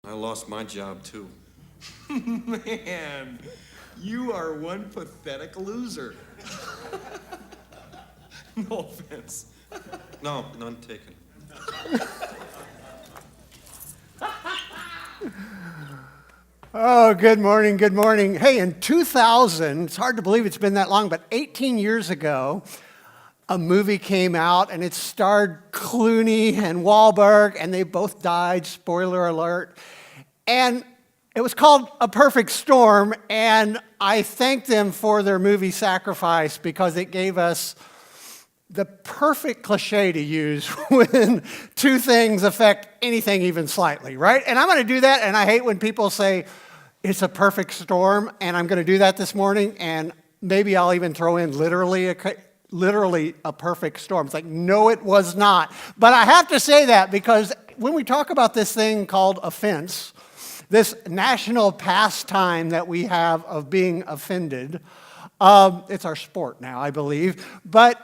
I lost my job too. Man, you are one pathetic loser. No offense. No, none taken. Oh, good morning, good morning. Hey, in 2000, it's hard to believe it's been that long, but 18 years ago, a movie came out and it starred Clooney and Wahlberg, and they both died, spoiler alert. And it was called A Perfect Storm, and I thank them for their movie sacrifice because it gave us the perfect cliche to use when two things affect anything even slightly, right? And I'm going to do that, and I hate when people say it's a perfect storm, and I'm going to do that this morning, and maybe I'll even throw in literally a perfect storm. It's like, no, it was not. But I have to say that because when we talk about this thing called offense, this national pastime that we have of being offended, it's our sport now, I believe, but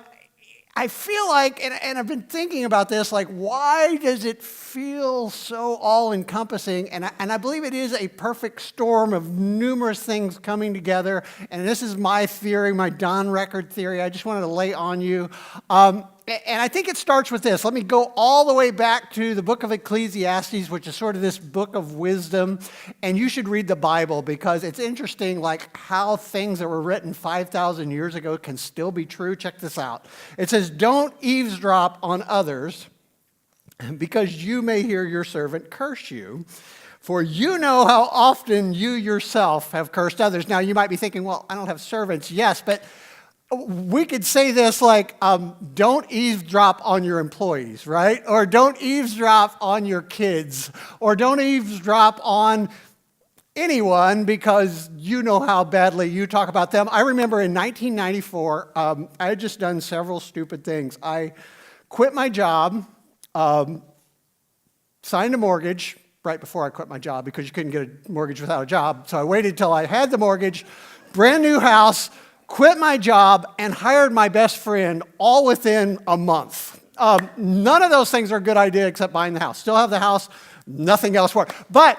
I feel like, and I've been thinking about this, like, why does it feel so all-encompassing? And I believe it is a perfect storm of numerous things coming together. And this is my theory, my Don Record theory. I just wanted to lay on you. And I think it starts with this. Let me go all the way back to the book of Ecclesiastes, which is sort of this book of wisdom. And you should read the Bible because it's interesting, like how things that were written 5,000 years ago can still be true. Check this out. It says, "Don't eavesdrop on others, because you may hear your servant curse you. For you know how often you yourself have cursed others." Now, you might be thinking, well, I don't have servants. Yes, but we could say this like, don't eavesdrop on your employees, right? Or don't eavesdrop on your kids. Or don't eavesdrop on anyone because you know how badly you talk about them. I remember in 1994, I had just done several stupid things. I quit my job, signed a mortgage right before I quit my job because you couldn't get a mortgage without a job. So I waited till I had the mortgage, brand new house, quit my job, and hired my best friend all within a month. None of those things are a good idea except buying the house. Still have the house, nothing else worked. But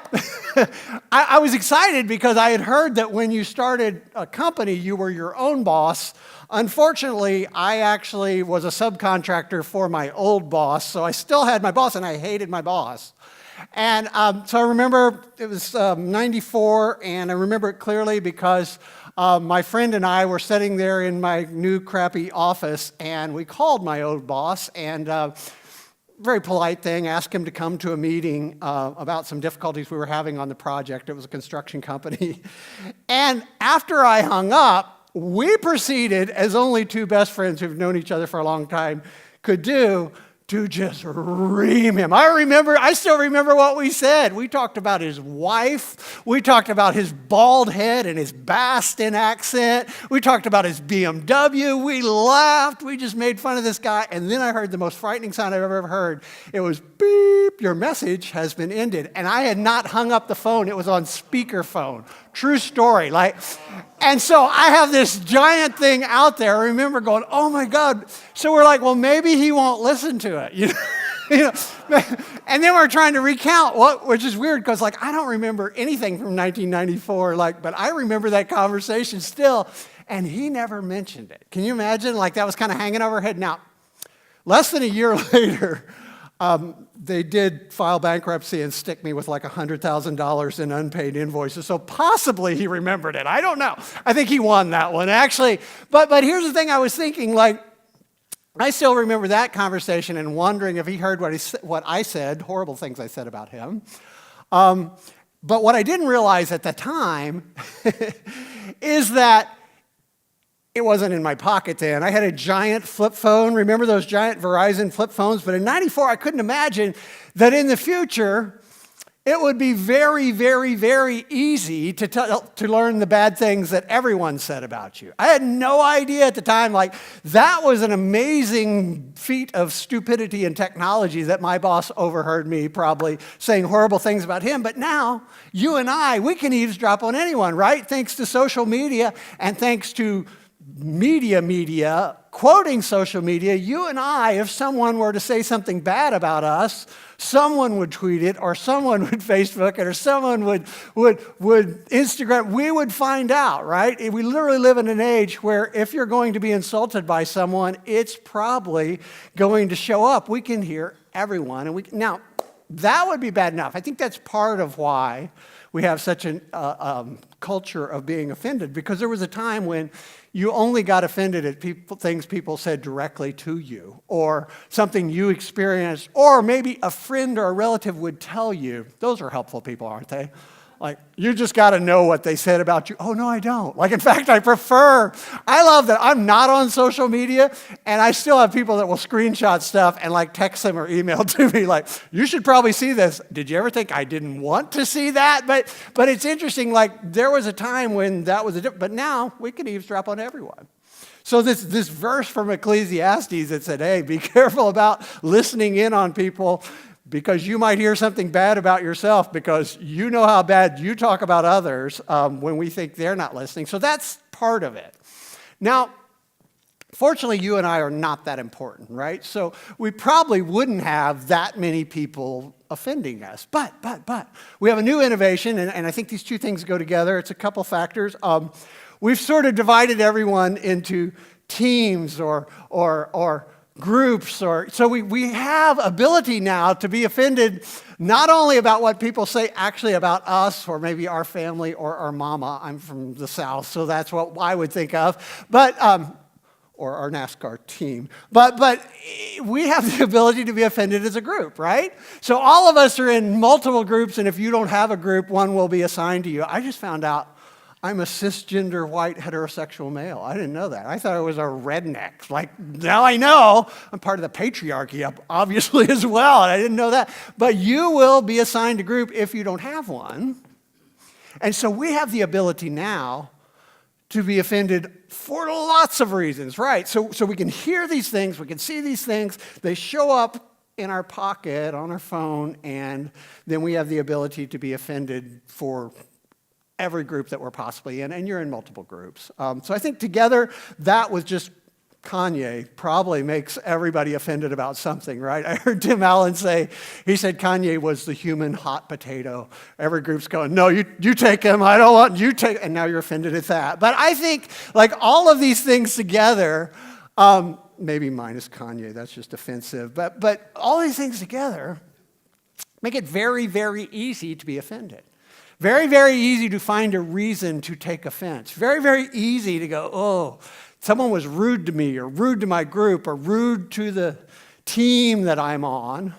I was excited because I had heard that when you started a company, you were your own boss. Unfortunately, I actually was a subcontractor for my old boss, so I still had my boss, and I hated my boss. And so I remember it was 94, and I remember it clearly because my friend and I were sitting there in my new crappy office, and we called my old boss, and very polite thing, asked him to come to a meeting about some difficulties we were having on the project. It was a construction company. And after I hung up, we proceeded, as only two best friends who've known each other for a long time could do, to just ream him. I still remember what we said. We talked about his wife. We talked about his bald head and his Boston accent. We talked about his BMW. We laughed. We just made fun of this guy. And then I heard the most frightening sound I've ever heard. It was, beep, your message has been ended. And I had not hung up the phone. It was on speakerphone. True story. And so I have this giant thing out there. I remember going, oh my God. So we're like, well, maybe he won't listen to it. And then we're trying to recount, which is weird because I don't remember anything from 1994, but I remember that conversation still. And he never mentioned it. Can you imagine? That was kind of hanging over our head. Now, less than a year later, they did file bankruptcy and stick me with $100,000 in unpaid invoices. So possibly he remembered it. I don't know. I think he won that one, actually. But here's the thing I was thinking, I still remember that conversation and wondering if he heard what I said, horrible things I said about him. But what I didn't realize at the time is that it wasn't in my pocket then. I had a giant flip phone. Remember those giant Verizon flip phones? But in 94, I couldn't imagine that in the future, it would be very, very, very easy to learn the bad things that everyone said about you. I had no idea at the time, that was an amazing feat of stupidity and technology that my boss overheard me probably saying horrible things about him. But now, you and we can eavesdrop on anyone, right? Thanks to social media and thanks to media, quoting social media, you and I, if someone were to say something bad about us, someone would tweet it, or someone would Facebook it, or someone would Instagram. We would find out, right? We literally live in an age where if you're going to be insulted by someone, it's probably going to show up. We can hear everyone. Now, that would be bad enough. I think that's part of why we have such a culture of being offended, because there was a time when you only got offended at things people said directly to you, or something you experienced, or maybe a friend or a relative would tell you. Those are helpful people, aren't they? Like, you just got to know what they said about you. Oh, no, I don't. Like, in fact, I love that I'm not on social media, and I still have people that will screenshot stuff and, like, text them or email to me, like, you should probably see this. Did you ever think I didn't want to see that? But it's interesting, like, there was a time when that was but now we can eavesdrop on everyone. So this verse from Ecclesiastes that said, hey, be careful about listening in on people, because you might hear something bad about yourself because you know how bad you talk about others when we think they're not listening. So that's part of it. Now, fortunately, you and I are not that important, right? So we probably wouldn't have that many people offending us. But we have a new innovation, and I think these two things go together. It's a couple factors. We've sort of divided everyone into teams or groups, so we have ability now to be offended not only about what people say actually about us, or maybe our family or our mama. I'm from the South, so that's what I would think of, but or our NASCAR team. But we have the ability to be offended as a group, right? So all of us are in multiple groups, and if you don't have a group, one will be assigned to you. I just found out I'm a cisgender, white, heterosexual male. I didn't know that. I thought I was a redneck. Like, now I know I'm part of the patriarchy, obviously, as well. And I didn't know that. But you will be assigned a group if you don't have one. And so we have the ability now to be offended for lots of reasons, right? So we can hear these things, we can see these things, they show up in our pocket, on our phone, and then we have the ability to be offended for every group that we're possibly in, and you're in multiple groups. So I think together, that with just Kanye probably makes everybody offended about something, right? I heard Tim Allen say, he said Kanye was the human hot potato. Every group's going, no, you take him, I don't want you take, and now you're offended at that. But I think, like, all of these things together, maybe minus Kanye, that's just offensive, but all these things together make it very, very easy to be offended. Very, very easy to find a reason to take offense. Very, very easy to go, oh, someone was rude to me, or rude to my group, or rude to the team that I'm on.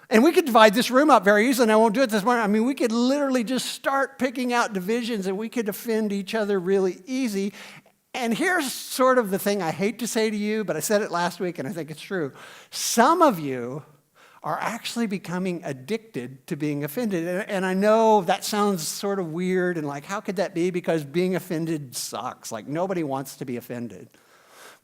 And we could divide this room up very easily, and I won't do it this morning. I mean, we could literally just start picking out divisions, and we could offend each other really easy. And here's sort of the thing I hate to say to you, but I said it last week, and I think it's true. Some of you are actually becoming addicted to being offended. And I know that sounds sort of weird, and like, how could that be? Because being offended sucks. Like, nobody wants to be offended.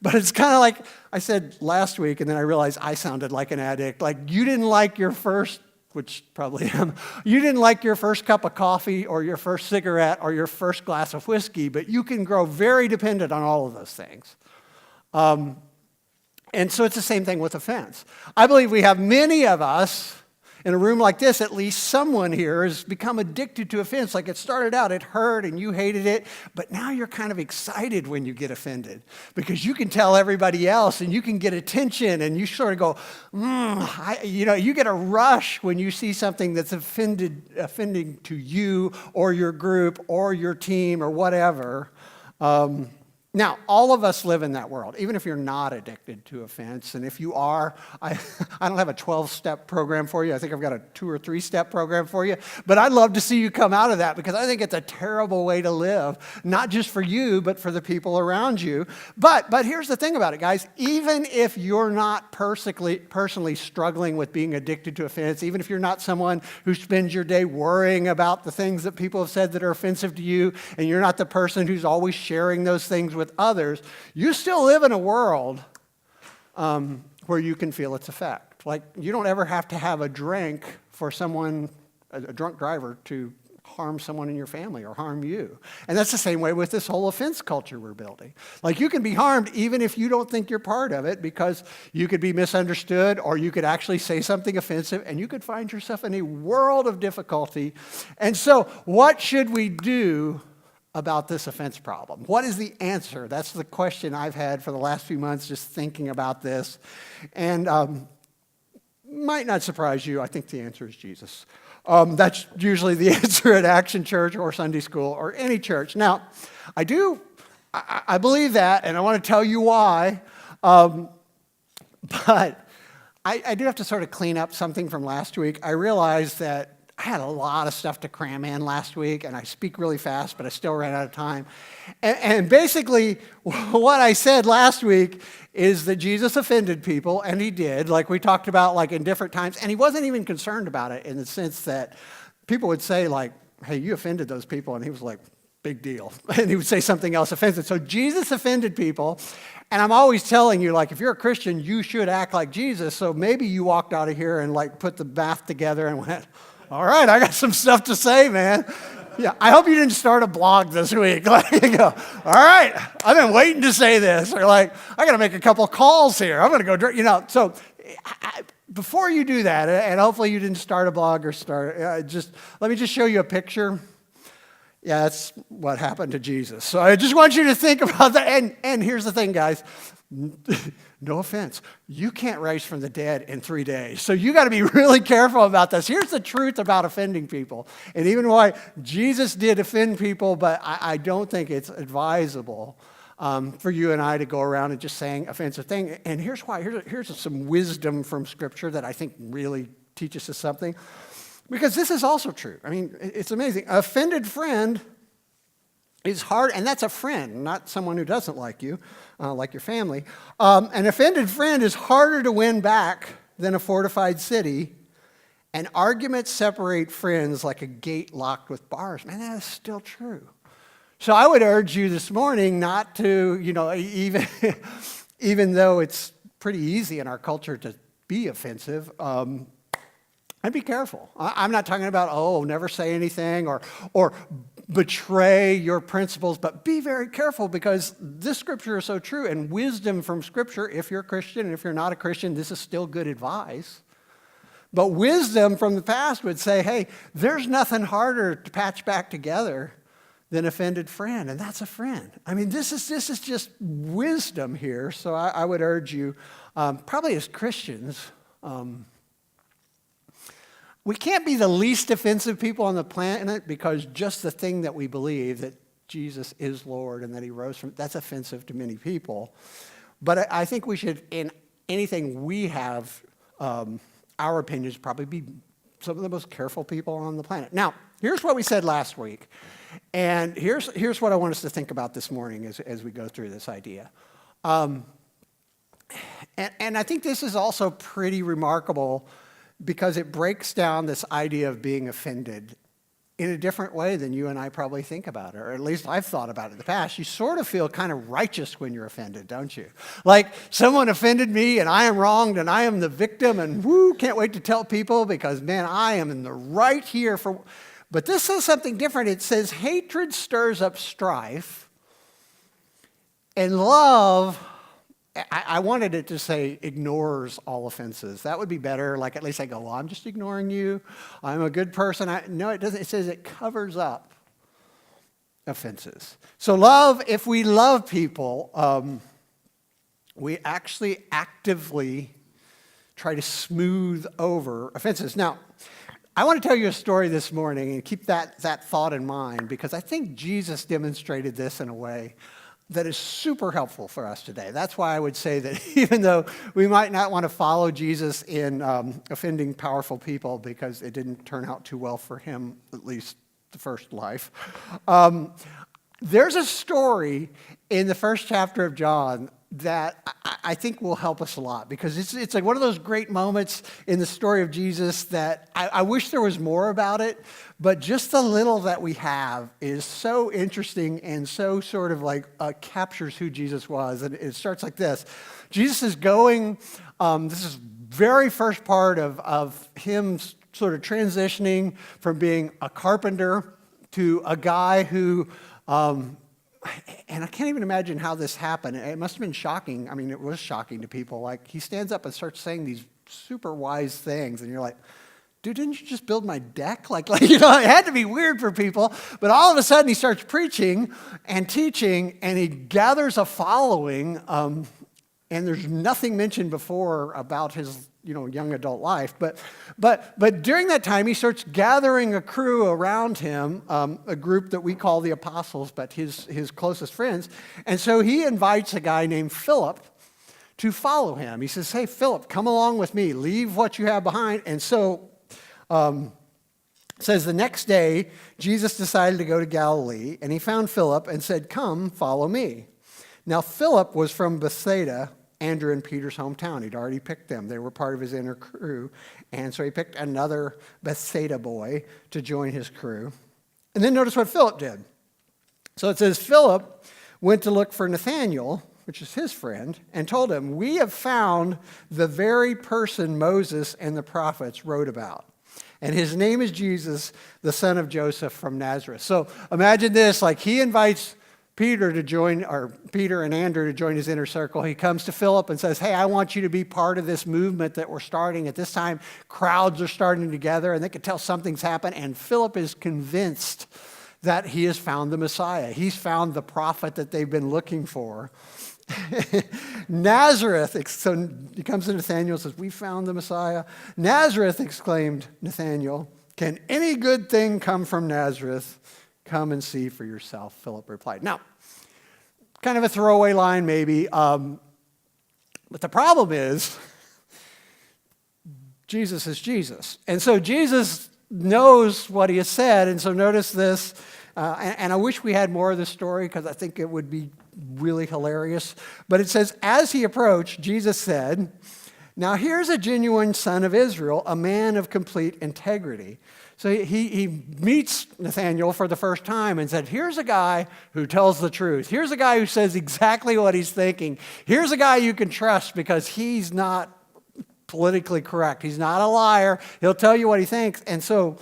But it's kind of like I said last week, and then I realized I sounded like an addict. Like, you didn't like your first, which probably am, you didn't like your first cup of coffee, or your first cigarette, or your first glass of whiskey, but you can grow very dependent on all of those things. And so it's the same thing with offense. I believe we have many of us in a room like this, at least someone here has become addicted to offense. Like, it started out, it hurt and you hated it, but now you're kind of excited when you get offended because you can tell everybody else and you can get attention, and you sort of go, you get a rush when you see something that's offending to you or your group or your team or whatever. Now, all of us live in that world, even if you're not addicted to offense. And if you are, I don't have a 12-step program for you. I think I've got a 2 or 3-step program for you. But I'd love to see you come out of that, because I think it's a terrible way to live, not just for you, but for the people around you. But here's the thing about it, guys. Even if you're not personally struggling with being addicted to offense, even if you're not someone who spends your day worrying about the things that people have said that are offensive to you, and you're not the person who's always sharing those things with others, you still live in a world where you can feel its effect. Like, you don't ever have to have a drink for someone, a drunk driver, to harm someone in your family or harm you. And that's the same way with this whole offense culture we're building. Like, you can be harmed even if you don't think you're part of it, because you could be misunderstood, or you could actually say something offensive, and you could find yourself in a world of difficulty. And so what should we do about this offense problem? What is the answer? That's the question I've had for the last few months, just thinking about this. And might not surprise you, I think the answer is Jesus. That's usually the answer at Action Church or Sunday School or any church. Now, I believe that, and I want to tell you why. But I do have to sort of clean up something from last week. I realized that I had a lot of stuff to cram in last week, and I speak really fast, but I still ran out of time. And basically, what I said last week is that Jesus offended people, and he did, like we talked about, like in different times, and he wasn't even concerned about it in the sense that people would say, like, hey, you offended those people, and he was like, big deal. And he would say something else offensive. So Jesus offended people, and I'm always telling you, like, if you're a Christian, you should act like Jesus. So maybe you walked out of here and, like, put the math together and went, all right, I got some stuff to say, man. Yeah, I hope you didn't start a blog this week. Like, you go, all right, I've been waiting to say this. Or like, I got to make a couple of calls here. I'm going to go drink, So before you do that, and hopefully you didn't start a blog or let me just show you a picture. Yeah, that's what happened to Jesus. So I just want you to think about that. And here's the thing, guys. No offense, you can't rise from the dead in 3 days. So you got to be really careful about this. Here's the truth about offending people. And even why Jesus did offend people, but I don't think it's advisable for you and I to go around and just saying offensive things. And here's why. Here's some wisdom from Scripture that I think really teaches us something. Because this is also true. I mean, it's amazing. An offended friend is hard, and that's a friend, not someone who doesn't like you, like your family. An offended friend is harder to win back than a fortified city, and arguments separate friends like a gate locked with bars. Man, that is still true. So I would urge you this morning not to, even though it's pretty easy in our culture to be offensive, and be careful. I'm not talking about, never say anything or betray your principles, but be very careful, because this Scripture is so true, and wisdom from Scripture, if you're a Christian, and if you're not a Christian, this is still good advice. But wisdom from the past would say, hey, there's nothing harder to patch back together than offended friend, and that's a friend. I mean, this is just wisdom here, so I would urge you, probably as Christians, we can't be the least offensive people on the planet, because just the thing that we believe, that Jesus is Lord and that he rose from, that's offensive to many people. But I think we should, in anything we have, our opinions probably be some of the most careful people on the planet. Now, here's what we said last week. And here's what I want us to think about this morning as we go through this idea. And I think this is also pretty remarkable, because it breaks down this idea of being offended in a different way than you and I probably think about it, or at least I've thought about it in the past. You sort of feel kind of righteous when you're offended, don't you? Like, someone offended me and I am wronged and I am the victim, and can't wait to tell people, because, man, I am in the right here for... But this says something different. It says hatred stirs up strife, and love... I wanted it to say ignores all offenses. That would be better. Like, at least I go, well, I'm just ignoring you. I'm a good person. No, it doesn't. It says it covers up offenses. So love, if we love people, we actually actively try to smooth over offenses. Now, I want to tell you a story this morning, and keep that thought in mind, because I think Jesus demonstrated this in a way that is super helpful for us today. That's why I would say that even though we might not want to follow Jesus in offending powerful people, because it didn't turn out too well for him, at least the first life, there's a story in the first chapter of John that I think will help us a lot, because it's like one of those great moments in the story of Jesus that I wish there was more about it, but just the little that we have is so interesting and so sort of like captures who Jesus was. And it starts like this. Jesus is going, this is very first part of him sort of transitioning from being a carpenter to a guy who, and I can't even imagine how this happened. It must have been shocking. I mean, it was shocking to people. Like, he stands up and starts saying these super wise things, and you're like, dude, didn't you just build my deck? Like, it had to be weird for people. But all of a sudden, he starts preaching and teaching, and he gathers a following. And there's nothing mentioned before about his, young adult life. But during that time, he starts gathering a crew around him, a group that we call the apostles, but his closest friends. And so he invites a guy named Philip to follow him. He says, hey, Philip, come along with me. Leave what you have behind. And so says the next day, Jesus decided to go to Galilee, and he found Philip and said, come, follow me. Now, Philip was from Bethsaida, Andrew and Peter's hometown. He'd already picked them. They were part of his inner crew. And so he picked another Bethsaida boy to join his crew. And then notice what Philip did. So it says, Philip went to look for Nathanael, which is his friend, and told him, we have found the very person Moses and the prophets wrote about. And his name is Jesus, the son of Joseph from Nazareth. So imagine this, like he invites Peter and Andrew to join his inner circle. He comes to Philip and says, hey, I want you to be part of this movement that we're starting. At this time, crowds are starting together, and they can tell something's happened. And Philip is convinced that he has found the Messiah. He's found the prophet that they've been looking for. Nazareth, so he comes to Nathanael and says, we found the Messiah. Nazareth, exclaimed Nathanael, can any good thing come from Nazareth? Come and see for yourself, Philip replied. Now, kind of a throwaway line maybe, but the problem is, Jesus is Jesus. And so Jesus knows what he has said, and so notice this, and I wish we had more of this story because I think it would be really hilarious. But it says, as he approached, Jesus said, now here's a genuine son of Israel, a man of complete integrity. So he meets Nathanael for the first time and said, here's a guy who tells the truth. Here's a guy who says exactly what he's thinking. Here's a guy you can trust because he's not politically correct. He's not a liar. He'll tell you what he thinks. And so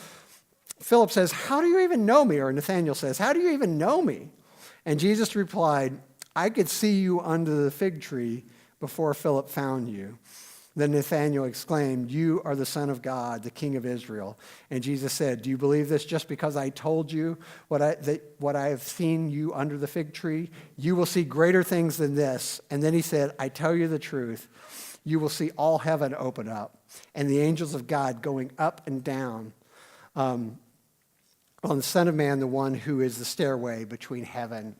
Philip says, how do you even know me? Or Nathanael says, how do you even know me? And Jesus replied, I could see you under the fig tree before Philip found you. Then Nathanael exclaimed, you are the Son of God, the King of Israel. And Jesus said, do you believe this just because I told you what I have seen you under the fig tree? You will see greater things than this. And then he said, I tell you the truth. You will see all heaven open up and the angels of God going up and down on the Son of Man, the one who is the stairway between heaven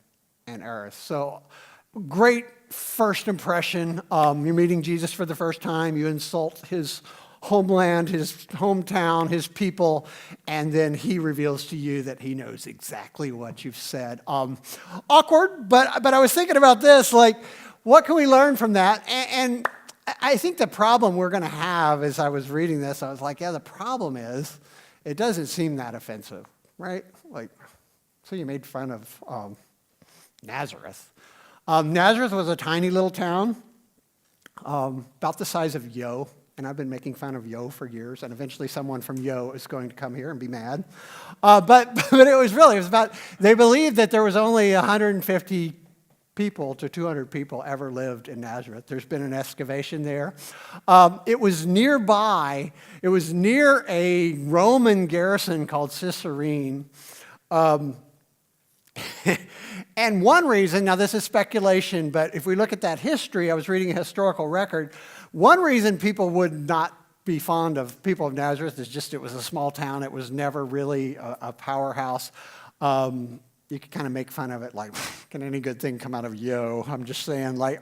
and earth. So great first impression. You're meeting Jesus for the first time. You insult his homeland, his hometown, his people, and then he reveals to you that he knows exactly what you've said. Awkward, but I was thinking about this, like, what can we learn from that? And I think the problem we're going to have, as I was reading this, I was like, yeah, the problem is it doesn't seem that offensive, right? Like, so you made fun of Nazareth. Nazareth was a tiny little town, about the size of Yo, and I've been making fun of Yo for years, and eventually someone from Yo is going to come here and be mad. But it was about, they believed that there was only 150 people to 200 people ever lived in Nazareth. There's been an excavation there. It was nearby, it was near a Roman garrison called Caesarea. And one reason, now this is speculation, but if we look at that history, I was reading a historical record, one reason people would not be fond of people of Nazareth is just it was a small town. It was never really a powerhouse. You could kind of make fun of it, like, can any good thing come out of Yo? I'm just saying, like,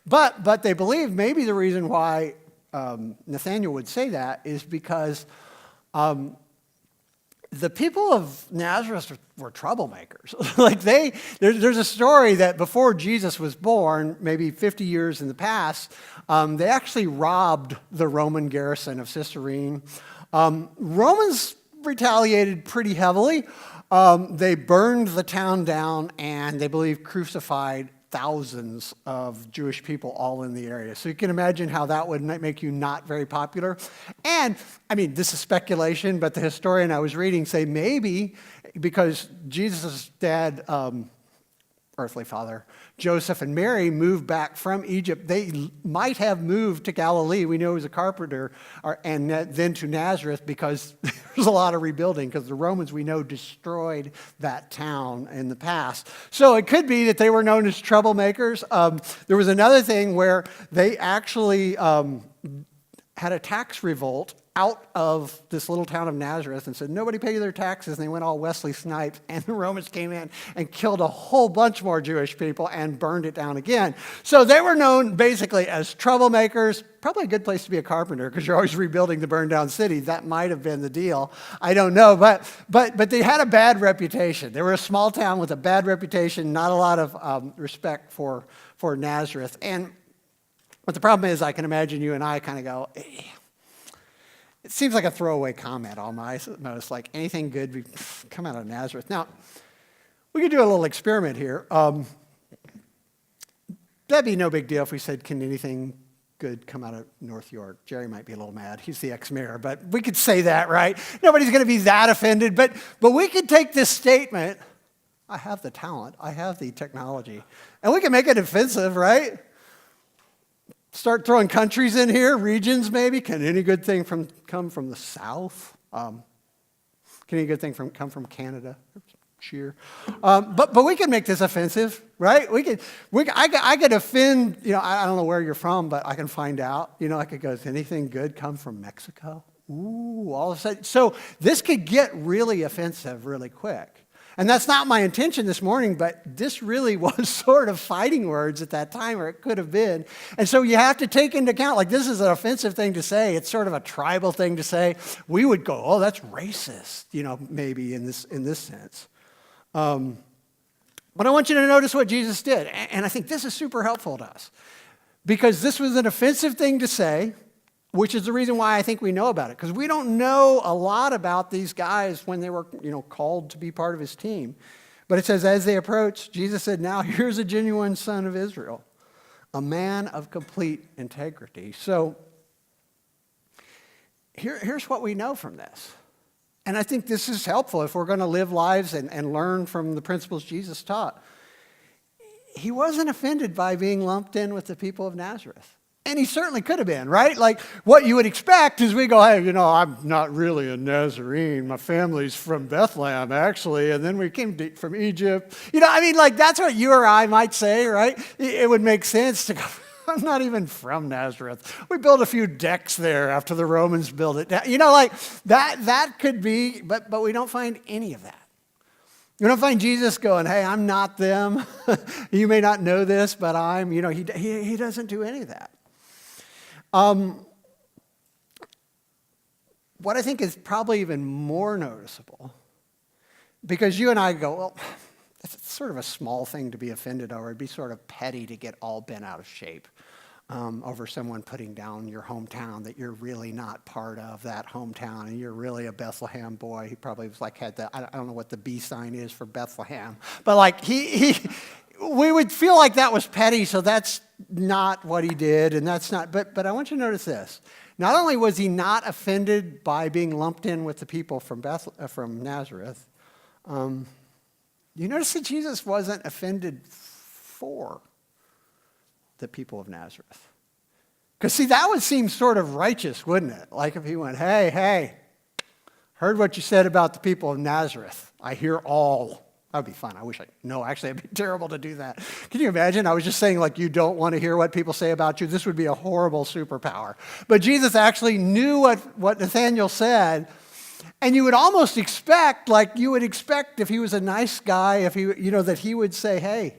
but they believe maybe the reason why Nathanael would say that is because the people of Nazareth were troublemakers. Like there's a story that before Jesus was born, maybe 50 years in the past, they actually robbed the Roman garrison of Caesarea. Romans retaliated pretty heavily. They burned the town down and they believe crucified thousands of Jewish people all in the area. So you can imagine how that would make you not very popular. And, I mean, this is speculation, but the historian I was reading say maybe because Jesus' dad, earthly father, Joseph and Mary moved back from Egypt. They might have moved to Galilee. We know he was a carpenter, and then to Nazareth because there was a lot of rebuilding because the Romans, we know, destroyed that town in the past. So it could be that they were known as troublemakers. There was another thing where they actually had a tax revolt out of this little town of Nazareth and said, nobody pay their taxes. And they went all Wesley Snipes. And the Romans came in and killed a whole bunch more Jewish people and burned it down again. So they were known basically as troublemakers. Probably a good place to be a carpenter because you're always rebuilding the burned down city. That might have been the deal. I don't know. But they had a bad reputation. They were a small town with a bad reputation, not a lot of respect for Nazareth. But the problem is I can imagine you and I kind of go, it seems like a throwaway comment almost, like anything good come out of Nazareth. Now, we could do a little experiment here. That'd be no big deal if we said, can anything good come out of North York? Jerry might be a little mad. He's the ex-mayor, but we could say that, right? Nobody's going to be that offended, but we could take this statement, I have the talent, I have the technology, and we can make it offensive, right? Start throwing countries in here, regions maybe. Can any good thing come from the South? Can any good thing come from Canada? Cheer. But we can make this offensive, right? I could offend, I don't know where you're from, but I can find out. I could go, does anything good come from Mexico? Ooh, all of a sudden. So this could get really offensive really quick. And that's not my intention this morning, but this really was sort of fighting words at that time, or it could have been. And so you have to take into account, like this is an offensive thing to say. It's sort of a tribal thing to say. We would go, oh, that's racist, maybe in this sense. But I want you to notice what Jesus did. And I think this is super helpful to us. Because this was an offensive thing to say, which is the reason why I think we know about it. Because we don't know a lot about these guys when they were, called to be part of his team. But it says, as they approached, Jesus said, now here's a genuine son of Israel, a man of complete integrity. So here's what we know from this. And I think this is helpful if we're going to live lives and learn from the principles Jesus taught. He wasn't offended by being lumped in with the people of Nazareth. And he certainly could have been, right? Like what you would expect is we go, hey, I'm not really a Nazarene. My family's from Bethlehem, actually. And then we came from Egypt. That's what you or I might say, right? It would make sense to go, I'm not even from Nazareth. We built a few decks there after the Romans built it. That could be, but we don't find any of that. You don't find Jesus going, hey, I'm not them. You may not know this, but I'm, he doesn't do any of that. What I think is probably even more noticeable, because you and I go, well, it's sort of a small thing to be offended over. It'd be sort of petty to get all bent out of shape over someone putting down your hometown, that you're really not part of that hometown and you're really a Bethlehem boy. He probably was had I don't know what the B sign is for Bethlehem, but we would feel like that was petty, so that's not what he did, and that's not, but I want you to notice this. Not only was he not offended by being lumped in with the people from Nazareth, you notice that Jesus wasn't offended for the people of Nazareth. Because see, that would seem sort of righteous, wouldn't it? Like if he went, hey, heard what you said about the people of Nazareth. I hear all. That would be fun. Actually, it'd be terrible to do that. Can you imagine? I was just saying, you don't want to hear what people say about you. This would be a horrible superpower. But Jesus actually knew what Nathanael said. And you would almost expect, if he was a nice guy, if he, that he would say, hey,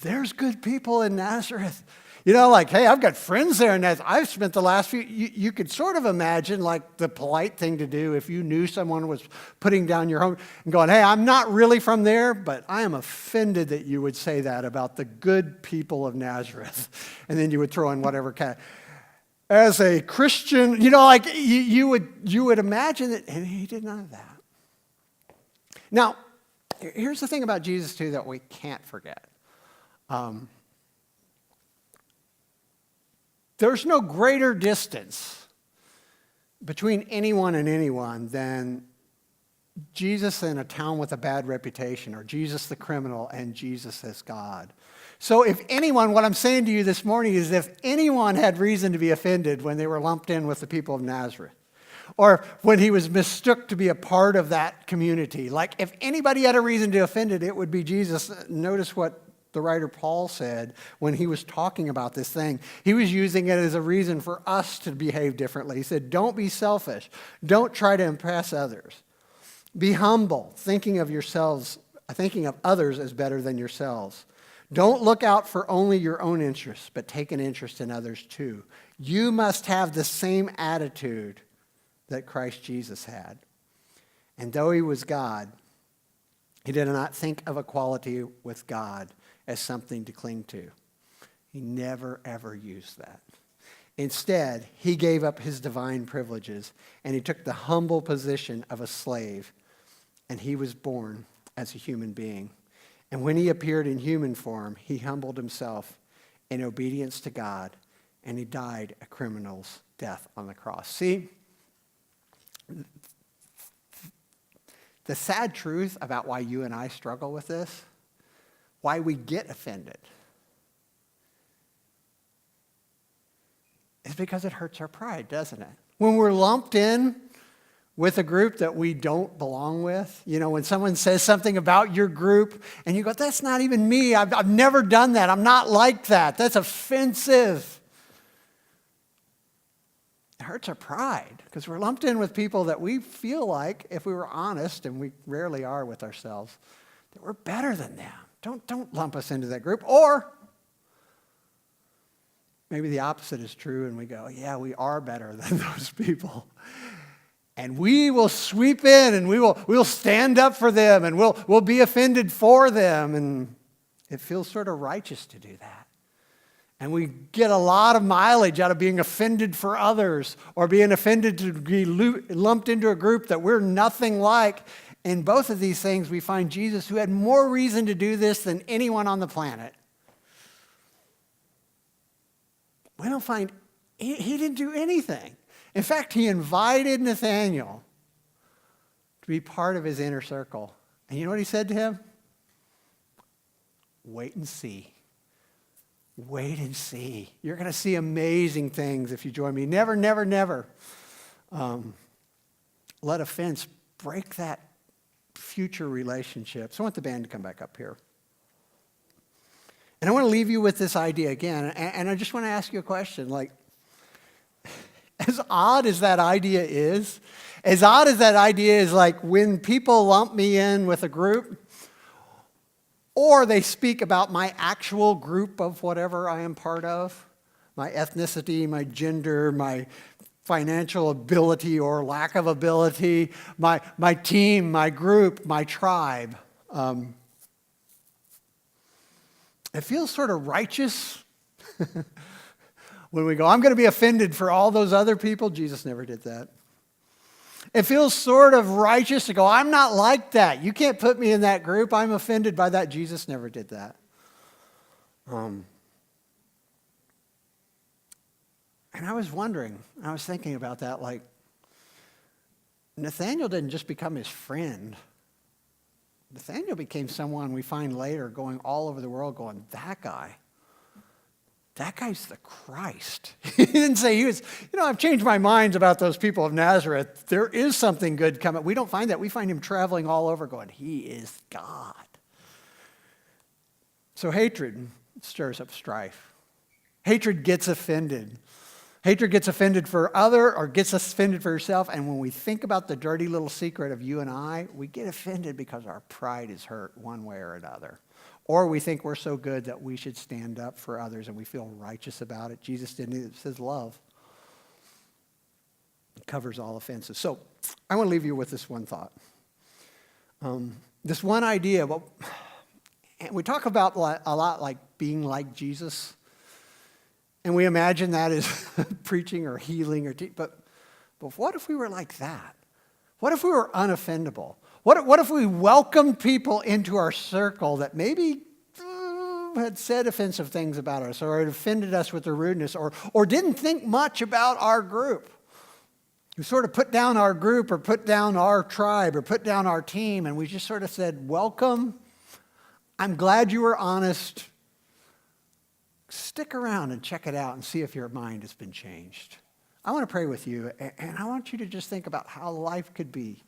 there's good people in Nazareth. Hey, I've got friends there, and I've spent the last few, you could sort of imagine the polite thing to do if you knew someone was putting down your home and going, hey, I'm not really from there, but I am offended that you would say that about the good people of Nazareth. And then you would throw in whatever kind. As a Christian, you would imagine that, and he did none of that. Now, here's the thing about Jesus, too, that we can't forget. There's no greater distance between anyone and anyone than Jesus in a town with a bad reputation, or Jesus the criminal and Jesus as God. So if anyone, what I'm saying to you this morning is if anyone had reason to be offended when they were lumped in with the people of Nazareth, or when he was mistook to be a part of that community, like if anybody had a reason to offend it, it would be Jesus. Notice what the writer Paul said when he was talking about this thing. He was using it as a reason for us to behave differently. He said, don't be selfish. Don't try to impress others. Be humble, thinking of others as better than yourselves. Don't look out for only your own interests, but take an interest in others too. You must have the same attitude that Christ Jesus had. And though he was God, he did not think of equality with God as something to cling to. He never, ever used that. Instead, he gave up his divine privileges, and he took the humble position of a slave, and he was born as a human being. And when he appeared in human form, he humbled himself in obedience to God, and he died a criminal's death on the cross. See, the sad truth about why you and I struggle with this, why we get offended, is because it hurts our pride, doesn't it? When we're lumped in with a group that we don't belong with, when someone says something about your group and you go, that's not even me, I've never done that, I'm not like that, that's offensive. It hurts our pride because we're lumped in with people that we feel like, if we were honest, and we rarely are with ourselves, that we're better than them. Don't lump us into that group. Or maybe the opposite is true and we go, yeah, we are better than those people. And we will sweep in and we'll stand up for them and we'll be offended for them. And it feels sort of righteous to do that. And we get a lot of mileage out of being offended for others or being offended to be lumped into a group that we're nothing like. In both of these things, we find Jesus, who had more reason to do this than anyone on the planet. We don't find, he didn't do anything. In fact, he invited Nathanael to be part of his inner circle. And you know what he said to him? Wait and see. Wait and see. You're going to see amazing things if you join me. Never, never, never let offense break that future relationship. So I want the band to come back up here. And I want to leave you with this idea again. And I just want to ask you a question. Like, as odd as that idea is, like when people lump me in with a group, or they speak about my actual group of whatever I am part of, my ethnicity, my gender, my financial ability or lack of ability, my team, my group, my tribe. It feels sort of righteous when we go, I'm going to be offended for all those other people. Jesus never did that. It feels sort of righteous to go, I'm not like that. You can't put me in that group. I'm offended by that. Jesus never did that. And I was wondering, I was thinking about that, like, Nathanael didn't just become his friend. Nathanael became someone we find later going all over the world going, that guy's the Christ. He didn't say he was, I've changed my mind about those people of Nazareth. There is something good coming. We don't find that. We find him traveling all over going, he is God. So hatred stirs up strife. Hatred gets offended. Hatred gets offended for other or gets offended for yourself. And when we think about the dirty little secret of you and I, we get offended because our pride is hurt one way or another. Or we think we're so good that we should stand up for others and we feel righteous about it. Jesus didn't. It says love. It covers all offenses. So I want to leave you with this one thought. This one idea. Well, and we talk about a lot like being like Jesus. And we imagine that as preaching or healing or but what if we were like that? What if we were unoffendable? What if we welcomed people into our circle that maybe who had said offensive things about us or had offended us with their rudeness or didn't think much about our group, who sort of put down our group or put down our tribe or put down our team, and we just sort of said, welcome. I'm glad you were honest. Stick around and check it out and see if your mind has been changed. I want to pray with you, and I want you to just think about how life could be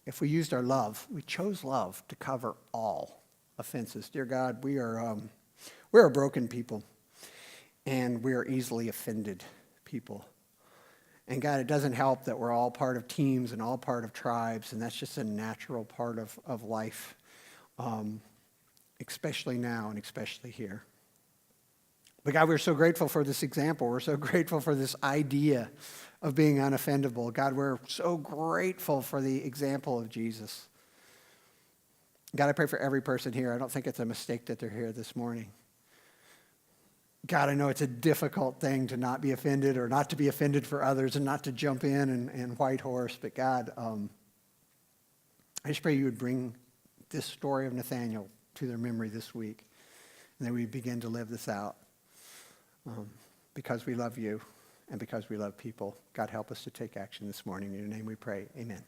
if we used our love. We chose love to cover all offenses. Dear God, we're a broken people, and we are easily offended people. And God, it doesn't help that we're all part of teams and all part of tribes, and that's just a natural part of life, especially now and especially here. But God, we're so grateful for this example. We're so grateful for this idea of being unoffendable. God, we're so grateful for the example of Jesus. God, I pray for every person here. I don't think it's a mistake that they're here this morning. God, I know it's a difficult thing to not be offended or not to be offended for others and not to jump in and white horse. But God, I just pray you would bring this story of Nathanael to their memory this week, and that we begin to live this out because we love you and because we love people. God, help us to take action this morning. In your name we pray. Amen.